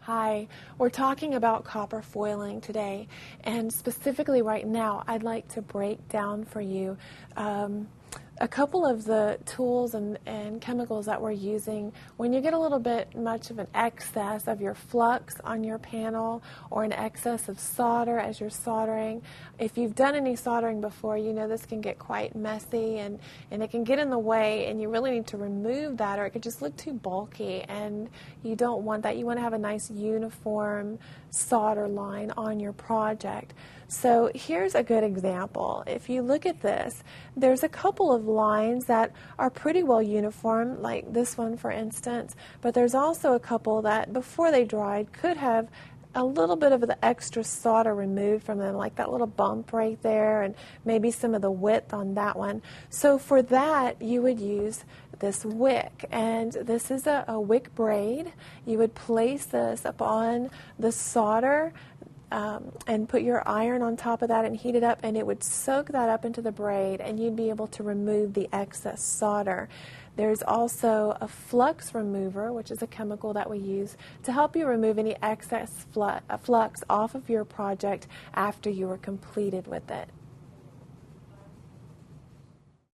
Hi, we're talking about copper foiling today, and specifically right now I'd like to break down for you a couple of the tools and chemicals that we're using when you get a little bit much of an excess of your flux on your panel or an excess of solder as you're soldering. If you've done any soldering before, you know this can get quite messy and it can get in the way, and you really need to remove that, or it could just look too bulky, and you don't want that. You want to have a nice uniform solder line on your project. So here's a good example. If you look at this, there's a couple of lines that are pretty well uniform, like this one for instance, but there's also a couple that before they dried could have a little bit of the extra solder removed from them, like that little bump right there, and maybe some of the width on that one. So for that, you would use this wick, and this is a wick braid. You would place this upon the solder and put your iron on top of that and heat it up, and it would soak that up into the braid, and you'd be able to remove the excess solder. There's also a flux remover, which is a chemical that we use to help you remove any excess flux off of your project after you are completed with it.